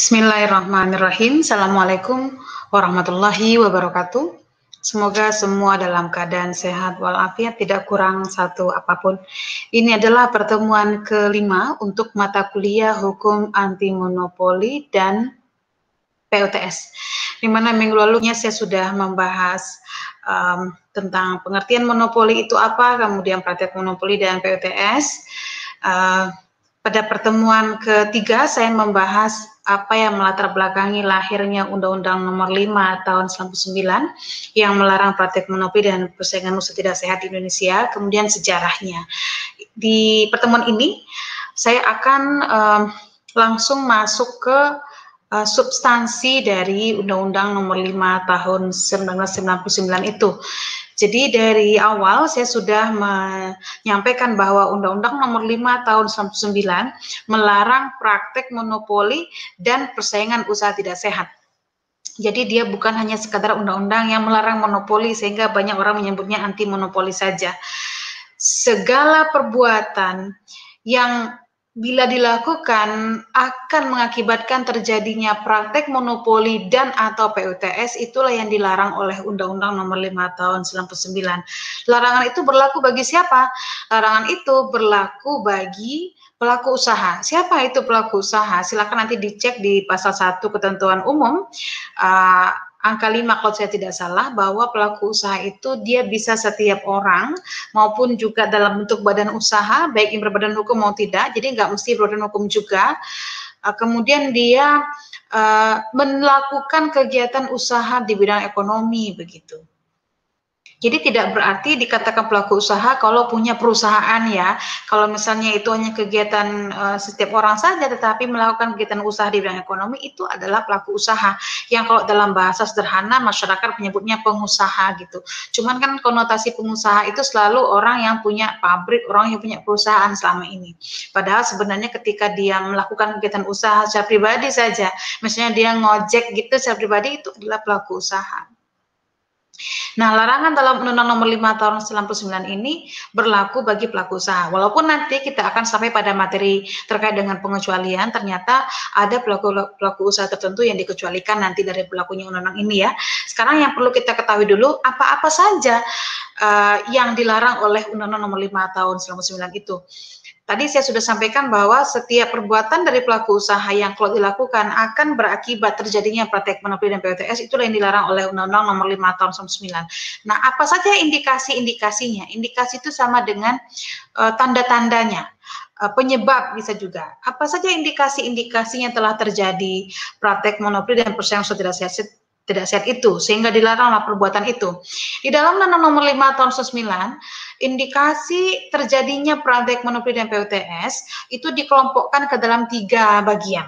Bismillahirrahmanirrahim. Assalamualaikum warahmatullahi wabarakatuh. Semoga semua dalam keadaan sehat walafiat, tidak kurang satu apapun. Ini adalah pertemuan kelima untuk mata kuliah Hukum Anti Monopoli dan PUTS. Di mana minggu lalunya saya sudah membahas tentang pengertian monopoli itu apa, kemudian praktek monopoli dan PUTS. Pada pertemuan ketiga saya membahas apa yang melatar belakangi lahirnya Undang-Undang Nomor 5 Tahun 1999 yang melarang praktek monopoli dan persaingan usaha tidak sehat di Indonesia, kemudian sejarahnya. Di pertemuan ini saya akan langsung masuk ke substansi dari Undang-Undang Nomor 5 Tahun 1999 itu. Jadi dari awal saya sudah menyampaikan bahwa Undang-Undang Nomor 5 Tahun 1999 melarang praktek monopoli dan persaingan usaha tidak sehat. Jadi dia bukan hanya sekadar undang-undang yang melarang monopoli sehingga banyak orang menyebutnya anti monopoli saja. Segala perbuatan yang bila dilakukan akan mengakibatkan terjadinya praktek monopoli dan atau PUTS, itulah yang dilarang oleh Undang-Undang Nomor 5 Tahun 1999. Larangan itu berlaku bagi siapa? Larangan itu berlaku bagi pelaku usaha. Siapa itu pelaku usaha? Silakan nanti dicek di pasal 1 ketentuan umum angka 5 kalau saya tidak salah, bahwa pelaku usaha itu dia bisa setiap orang maupun juga dalam bentuk badan usaha, baik yang berbadan hukum mau tidak, jadi nggak mesti berbadan hukum juga. Kemudian dia melakukan kegiatan usaha di bidang ekonomi begitu. Jadi tidak berarti dikatakan pelaku usaha kalau punya perusahaan ya. Kalau misalnya itu hanya kegiatan setiap orang saja, tetapi melakukan kegiatan usaha di bidang ekonomi, itu adalah pelaku usaha. Yang kalau dalam bahasa sederhana masyarakat menyebutnya pengusaha gitu. Cuman kan konotasi pengusaha itu selalu orang yang punya pabrik, orang yang punya perusahaan selama ini. Padahal sebenarnya ketika dia melakukan kegiatan usaha secara pribadi saja, misalnya dia ngojek gitu secara pribadi, itu adalah pelaku usaha. Nah, larangan dalam Undang-Undang Nomor 5 Tahun 1999 ini berlaku bagi pelaku usaha. Walaupun nanti kita akan sampai pada materi terkait dengan pengecualian, ternyata ada pelaku usaha tertentu yang dikecualikan nanti dari berlakunya undang-undang ini ya. Sekarang yang perlu kita ketahui dulu, apa-apa saja yang dilarang oleh Undang-Undang Nomor 5 Tahun 1999 itu. Tadi saya sudah sampaikan bahwa setiap perbuatan dari pelaku usaha yang kalau dilakukan akan berakibat terjadinya praktek monopoli dan PUTS, itulah yang dilarang oleh Undang-Undang Nomor 5 Tahun 1999. Nah, apa saja indikasi-indikasinya? Indikasi itu sama dengan tanda-tandanya. Penyebab bisa juga. Apa saja indikasi-indikasinya telah terjadi praktek monopoli dan persaingan usaha tidak sehat itu, sehingga dilaranglah perbuatan itu. Di dalam Undang-Undang Nomor 5 Tahun 1999, indikasi terjadinya praktek monopoli dan PUTS itu dikelompokkan ke dalam 3 bagian.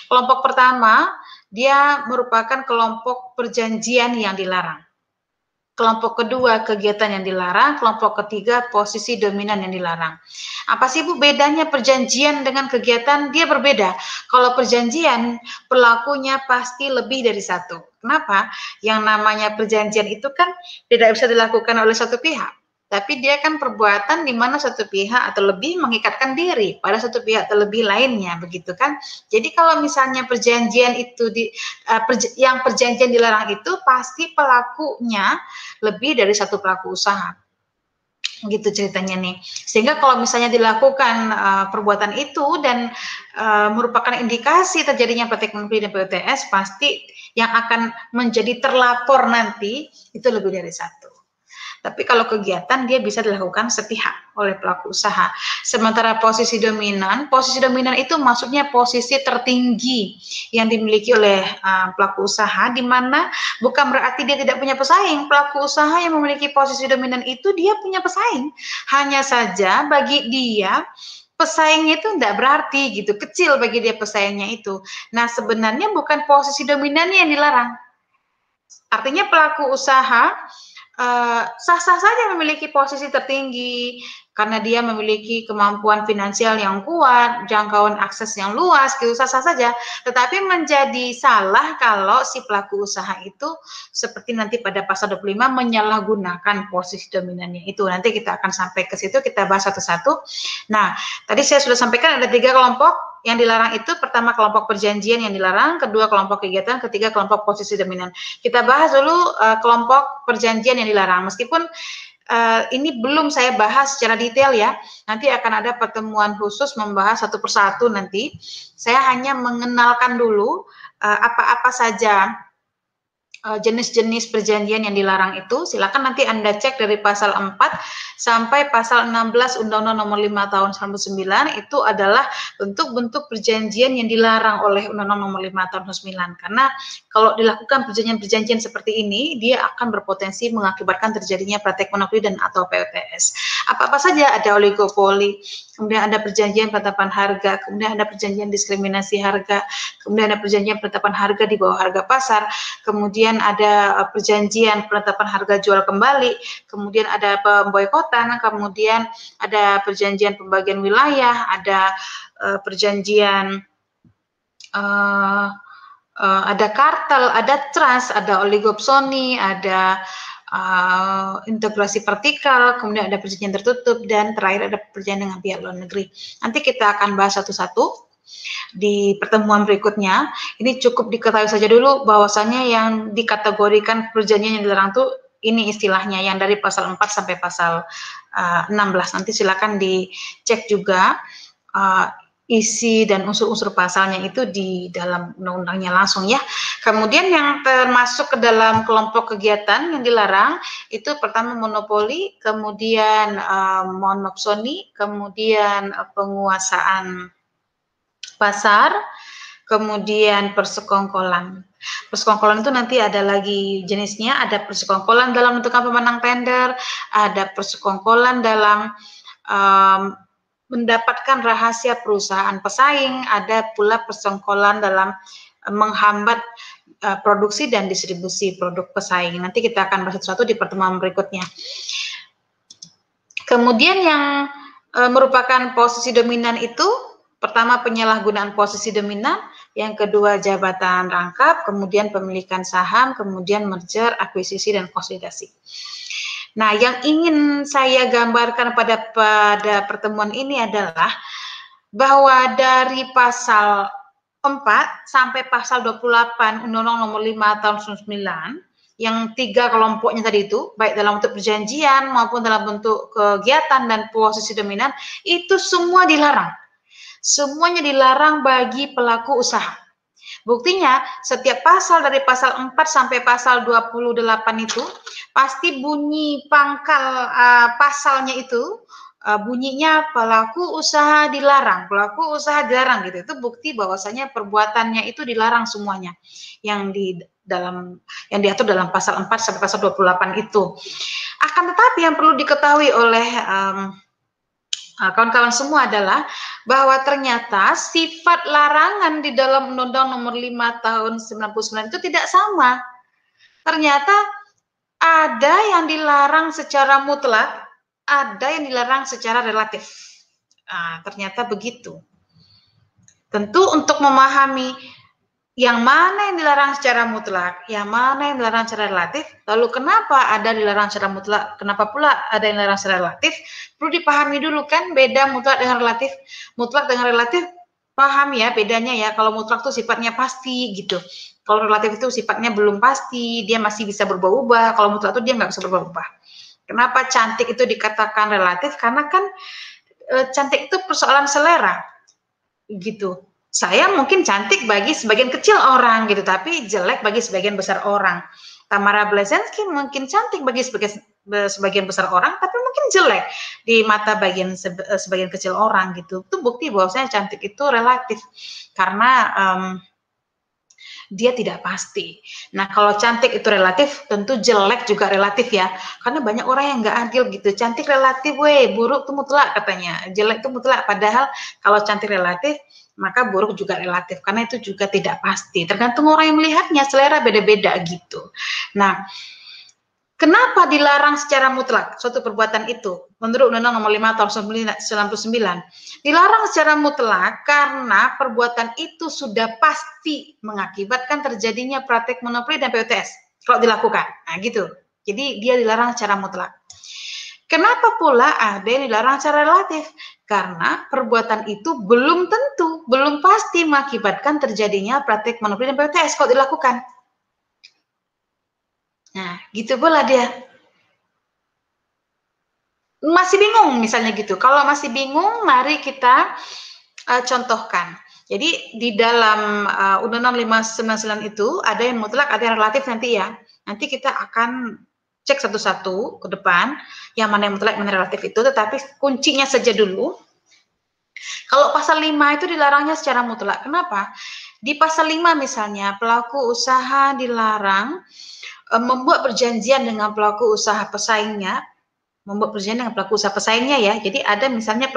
Kelompok pertama, dia merupakan kelompok perjanjian yang dilarang. Kelompok kedua, kegiatan yang dilarang. Kelompok ketiga, posisi dominan yang dilarang. Apa sih Bu bedanya perjanjian dengan kegiatan? Dia berbeda. Kalau perjanjian, pelakunya pasti lebih dari satu. Kenapa? Yang namanya perjanjian itu kan tidak bisa dilakukan oleh satu pihak. Tapi dia kan perbuatan di mana satu pihak atau lebih mengikatkan diri pada satu pihak terlebih lainnya, begitu kan? Jadi kalau misalnya perjanjian itu yang perjanjian dilarang itu pasti pelakunya lebih dari satu pelaku usaha. Gitu ceritanya nih. Sehingga kalau misalnya dilakukan perbuatan itu dan merupakan indikasi terjadinya praktek monopoli dan PUTS, pasti yang akan menjadi terlapor nanti itu lebih dari satu. Tapi kalau kegiatan dia bisa dilakukan sepihak oleh pelaku usaha. Sementara posisi dominan itu maksudnya posisi tertinggi yang dimiliki oleh pelaku usaha, di mana bukan berarti dia tidak punya pesaing. Pelaku usaha yang memiliki posisi dominan itu dia punya pesaing. Hanya saja bagi dia pesaingnya itu tidak berarti gitu, kecil bagi dia pesaingnya itu. Nah, sebenarnya bukan posisi dominannya yang dilarang. Artinya pelaku usaha sah-sah saja memiliki posisi tertinggi, karena dia memiliki kemampuan finansial yang kuat, jangkauan akses yang luas, gitu sah-sah saja. Tetapi menjadi salah kalau si pelaku usaha itu seperti nanti pada pasal 25 menyalahgunakan posisi dominannya itu. Nanti kita akan sampai ke situ, kita bahas satu-satu. Nah, tadi saya sudah sampaikan ada 3 kelompok yang dilarang itu. Pertama kelompok perjanjian yang dilarang, kedua kelompok kegiatan, ketiga kelompok posisi dominan. Kita bahas dulu kelompok perjanjian yang dilarang. Meskipun ini belum saya bahas secara detail ya. Nanti akan ada pertemuan khusus membahas satu persatu nanti. Saya hanya mengenalkan dulu apa-apa saja jenis-jenis perjanjian yang dilarang itu. Silakan nanti Anda cek dari pasal 4 sampai pasal 16 Undang-Undang Nomor 5 Tahun 1999 itu adalah bentuk-bentuk perjanjian yang dilarang oleh Undang-Undang Nomor 5 Tahun 1999. Karena kalau dilakukan perjanjian-perjanjian seperti ini, dia akan berpotensi mengakibatkan terjadinya praktek monopoli dan atau POTS. Apa-apa saja, ada oligopoli, kemudian ada perjanjian penetapan harga, kemudian ada perjanjian diskriminasi harga, kemudian ada perjanjian penetapan harga di bawah harga pasar, kemudian ada perjanjian penetapan harga jual kembali, kemudian ada pemboikotan, kemudian ada perjanjian pembagian wilayah, ada perjanjian ada kartel, ada trust, ada oligopsoni, ada integrasi vertikal, kemudian ada perjanjian tertutup, dan terakhir ada perjanjian dengan pihak luar negeri. Nanti kita akan bahas satu-satu di pertemuan berikutnya. Ini cukup diketahui saja dulu bahwasanya yang dikategorikan perjanjian yang dilarang itu ini istilahnya yang dari pasal 4 sampai pasal 16. Nanti silakan dicek juga isi dan unsur-unsur pasalnya itu di dalam undang-undangnya langsung ya. Kemudian yang termasuk ke dalam kelompok kegiatan yang dilarang itu pertama monopoli, kemudian monopsoni, kemudian penguasaan pasar, kemudian persekongkolan. Persekongkolan itu nanti ada lagi jenisnya, ada persekongkolan dalam menentukan pemenang tender, ada persekongkolan dalam mendapatkan rahasia perusahaan pesaing, ada pula persekongkolan dalam menghambat produksi dan distribusi produk pesaing. Nanti kita akan bahas satu-satu di pertemuan berikutnya. Kemudian yang merupakan posisi dominan itu pertama penyalahgunaan posisi dominan, yang kedua jabatan rangkap, kemudian pemilikan saham, kemudian merger, akuisisi, dan konsolidasi. Nah, yang ingin saya gambarkan pada pertemuan ini adalah bahwa dari pasal 4 sampai pasal 28 Undang-Undang Nomor 5 Tahun 1999, yang 3 kelompoknya tadi itu, baik dalam bentuk perjanjian maupun dalam bentuk kegiatan dan posisi dominan, itu semua dilarang. Semuanya dilarang bagi pelaku usaha. Buktinya, setiap pasal dari pasal 4 sampai pasal 28 itu, pasti bunyi pangkal pasalnya itu, bunyinya pelaku usaha dilarang, pelaku usaha dilarang gitu. Itu bukti bahwasanya perbuatannya itu dilarang semuanya. Yang diatur dalam pasal 4 sampai pasal 28 itu. Akan tetapi yang perlu diketahui oleh kawan-kawan semua adalah bahwa ternyata sifat larangan di dalam Undang-Undang Nomor 5 Tahun 1999 itu tidak sama. Ternyata ada yang dilarang secara mutlak, ada yang dilarang secara relatif. Ternyata begitu. Tentu untuk memahami yang mana yang dilarang secara mutlak, yang mana yang dilarang secara relatif, lalu kenapa ada dilarang secara mutlak, kenapa pula ada yang dilarang secara relatif, perlu dipahami dulu kan beda mutlak dengan relatif. Mutlak dengan relatif, paham ya bedanya ya, kalau mutlak itu sifatnya pasti gitu. Kalau relatif itu sifatnya belum pasti, dia masih bisa berubah-ubah, kalau mutlak itu dia nggak bisa berubah-ubah. Kenapa cantik itu dikatakan relatif? Karena kan cantik itu persoalan selera gitu. Saya mungkin cantik bagi sebagian kecil orang gitu, tapi jelek bagi sebagian besar orang. Tamara Blazensky mungkin cantik bagi sebagian besar orang, tapi mungkin jelek di mata sebagian kecil orang gitu. Itu bukti bahwasanya cantik itu relatif karena dia tidak pasti. Nah, kalau cantik itu relatif, tentu jelek juga relatif ya. Karena banyak orang yang nggak adil gitu. Cantik relatif, buruk itu mutlak katanya. Jelek itu mutlak. Padahal kalau cantik relatif, maka buruk juga relatif. Karena itu juga tidak pasti. Tergantung orang yang melihatnya, selera beda-beda gitu. Nah, Kenapa dilarang secara mutlak suatu perbuatan itu? Menurut Undang-Undang Nomor 5 Tahun 1999, dilarang secara mutlak karena perbuatan itu sudah pasti mengakibatkan terjadinya praktek monopoli dan PUTS kalau dilakukan. Nah, gitu. Jadi dia dilarang secara mutlak. Kenapa pula ada yang dilarang secara relatif? Karena perbuatan itu belum tentu, belum pasti mengakibatkan terjadinya praktek monopoli dan PUTS kalau dilakukan. Nah, gitu pula dia. Masih bingung misalnya gitu. Kalau masih bingung, mari kita contohkan. Jadi di dalam Undang-Undang 599 itu ada yang mutlak, ada yang relatif nanti ya. Nanti kita akan cek satu-satu ke depan yang mana yang mutlak, mana yang relatif itu, tetapi kuncinya saja dulu. Kalau pasal 5 itu dilarangnya secara mutlak. Kenapa? Di pasal 5 misalnya pelaku usaha dilarang membuat perjanjian dengan pelaku usaha pesaingnya, membuat perjanjian dengan pelaku usaha pesaingnya ya. Jadi ada misalnya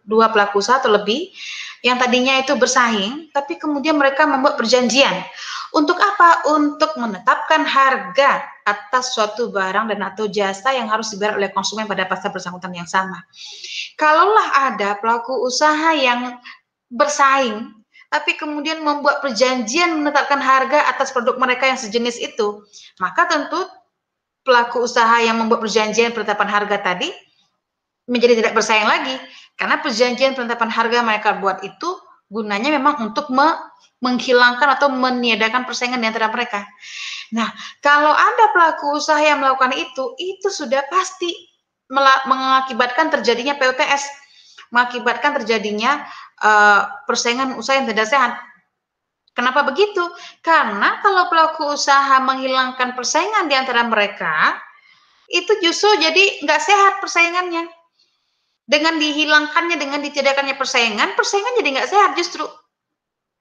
dua pelaku usaha atau lebih yang tadinya itu bersaing, tapi kemudian mereka membuat perjanjian. Untuk apa? Untuk menetapkan harga atas suatu barang dan atau jasa yang harus dibayar oleh konsumen pada pasal bersangkutan yang sama. Kalaulah ada pelaku usaha yang bersaing, tapi kemudian membuat perjanjian menetapkan harga atas produk mereka yang sejenis itu, maka tentu pelaku usaha yang membuat perjanjian penetapan harga tadi menjadi tidak bersaing lagi, karena perjanjian penetapan harga mereka buat itu gunanya memang untuk menghilangkan atau meniadakan persaingan di antara mereka. Nah, kalau ada pelaku usaha yang melakukan itu sudah pasti mengakibatkan terjadinya PUTS, mengakibatkan terjadinya persaingan usaha yang tidak sehat. Kenapa begitu? Karena kalau pelaku usaha menghilangkan persaingan di antara mereka, itu justru jadi nggak sehat persaingannya. Dengan dihilangkannya, dengan ditiadakannya persaingan jadi nggak sehat justru.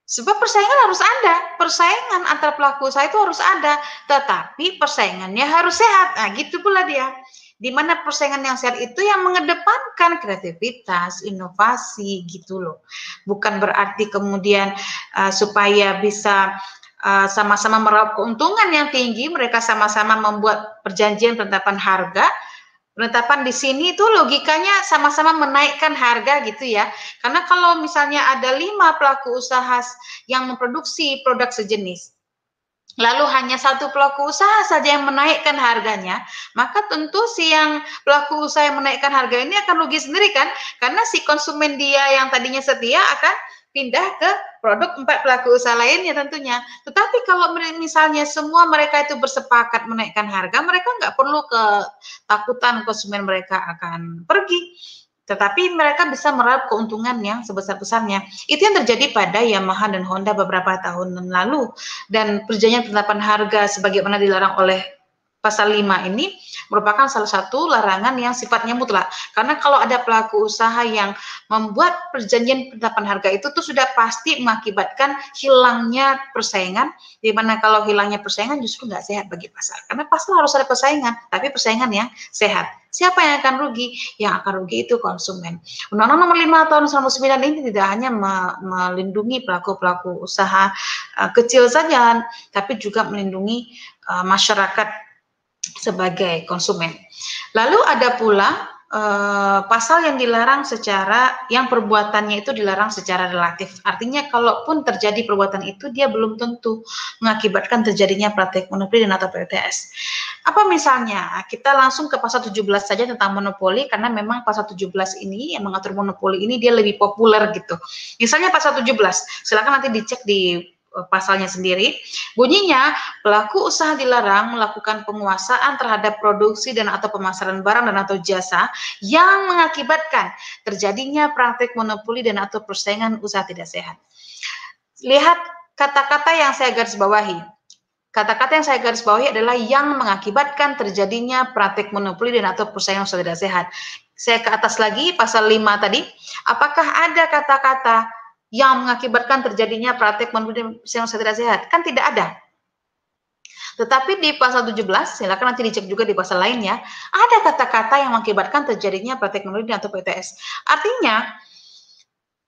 Sebab persaingan harus ada, persaingan antara pelaku usaha itu harus ada, tetapi persaingannya harus sehat. Nah, gitu pula dia. Di mana persaingan yang sehat itu yang mengedepankan kreativitas, inovasi gitu loh. Bukan berarti kemudian supaya bisa sama-sama meraup keuntungan yang tinggi, mereka sama-sama membuat perjanjian penetapan harga. Penetapan di sini itu logikanya sama-sama menaikkan harga gitu ya. Karena kalau misalnya ada 5 pelaku usaha yang memproduksi produk sejenis, lalu hanya satu pelaku usaha saja yang menaikkan harganya, maka tentu si yang pelaku usaha yang menaikkan harga ini akan rugi sendiri kan? Karena si konsumen dia yang tadinya setia akan pindah ke produk 4 pelaku usaha lainnya tentunya. Tetapi kalau misalnya semua mereka itu bersepakat menaikkan harga, mereka nggak perlu ketakutan konsumen mereka akan pergi. Tetapi mereka bisa meraup keuntungan yang sebesar-besarnya. Itu yang terjadi pada Yamaha dan Honda beberapa tahun lalu. Dan perjanjian penetapan harga sebagaimana dilarang oleh pasal 5 ini merupakan salah satu larangan yang sifatnya mutlak. Karena kalau ada pelaku usaha yang membuat perjanjian penetapan harga itu tuh sudah pasti mengakibatkan hilangnya persaingan, di mana kalau hilangnya persaingan justru nggak sehat bagi pasar. Karena pasar harus ada persaingan, tapi persaingan yang sehat. Siapa yang akan rugi? Yang akan rugi itu konsumen. Undang-Undang Nomor 5 Tahun 1999 ini tidak hanya melindungi pelaku-pelaku usaha kecil saja, tapi juga melindungi masyarakat sebagai konsumen. Lalu ada pula pasal yang dilarang yang perbuatannya itu dilarang secara relatif. Artinya kalaupun terjadi perbuatan itu dia belum tentu mengakibatkan terjadinya praktek monopoli dan atau PUTS. Apa misalnya? Kita langsung ke pasal 17 saja tentang monopoli karena memang pasal 17 ini yang mengatur monopoli ini dia lebih populer gitu. Misalnya pasal 17, silakan nanti dicek di pasalnya sendiri. Bunyinya, pelaku usaha dilarang melakukan penguasaan terhadap produksi dan atau pemasaran barang dan atau jasa yang mengakibatkan terjadinya praktik monopoli dan atau persaingan usaha tidak sehat. Lihat kata-kata yang saya garis bawahi. Kata-kata yang saya garis bawahi adalah yang mengakibatkan terjadinya praktik monopoli dan atau persaingan usaha tidak sehat. Saya ke atas lagi, pasal 5 tadi. Apakah ada kata-kata yang mengakibatkan terjadinya praktik monopoli dan persaingan usaha tidak sehat? Kan tidak ada. Tetapi di pasal 17, silakan nanti dicek juga di pasal lainnya, ada kata-kata yang mengakibatkan terjadinya praktik monopoli atau PUTS. Artinya,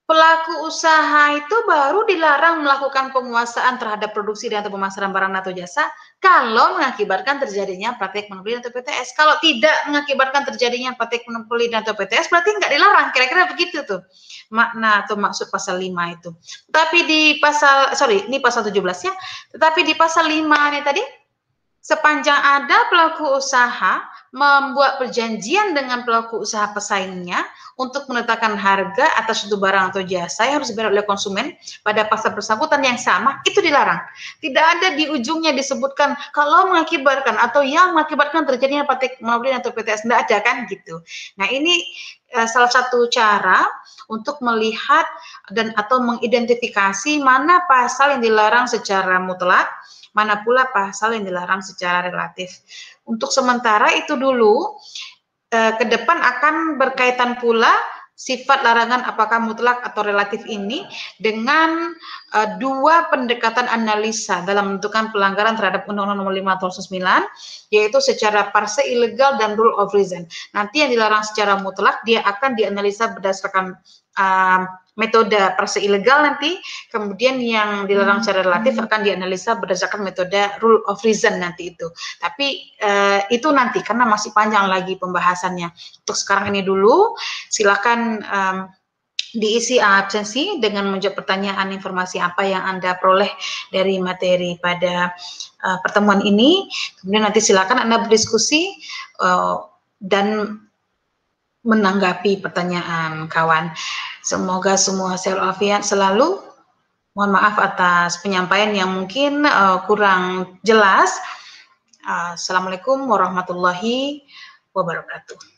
Pelaku usaha itu baru dilarang melakukan penguasaan terhadap produksi dan atau pemasaran barang atau jasa kalau mengakibatkan terjadinya praktik monopoli atau PTS. Kalau tidak mengakibatkan terjadinya praktik monopoli dan atau PTS berarti nggak dilarang. Kira-kira begitu tuh makna atau maksud pasal 5 itu. Tapi di pasal, sorry, ini pasal 17 ya. Tetapi di pasal 5 nih tadi, sepanjang ada pelaku usaha membuat perjanjian dengan pelaku usaha pesaingnya untuk menetapkan harga atas suatu barang atau jasa yang harus dibayar oleh konsumen pada pasal bersangkutan yang sama, itu dilarang. Tidak ada di ujungnya disebutkan kalau mengakibatkan atau yang mengakibatkan terjadinya praktik monopoli atau PTS, tidak ada kan gitu. Nah ini salah satu cara untuk melihat dan atau mengidentifikasi mana pasal yang dilarang secara mutlak, mana pula pasal yang dilarang secara relatif. Untuk sementara itu dulu, ke depan akan berkaitan pula sifat larangan apakah mutlak atau relatif ini dengan dua pendekatan analisa dalam menentukan pelanggaran terhadap Undang-Undang Nomor 5 Tahun 1999, yaitu secara parse ilegal dan rule of reason. Nanti yang dilarang secara mutlak dia akan dianalisa berdasarkan metode parse ilegal nanti, kemudian yang dilarang secara relatif akan dianalisa berdasarkan metode rule of reason nanti itu. Tapi itu nanti karena masih panjang lagi pembahasannya. Untuk sekarang ini dulu, silakan diisi absensi dengan menjawab pertanyaan informasi apa yang Anda peroleh dari materi pada pertemuan ini. Kemudian nanti silakan Anda berdiskusi dan menanggapi pertanyaan kawan. Semoga semua sehat walafiat selalu. Mohon maaf atas penyampaian yang mungkin kurang jelas. Assalamualaikum warahmatullahi wabarakatuh.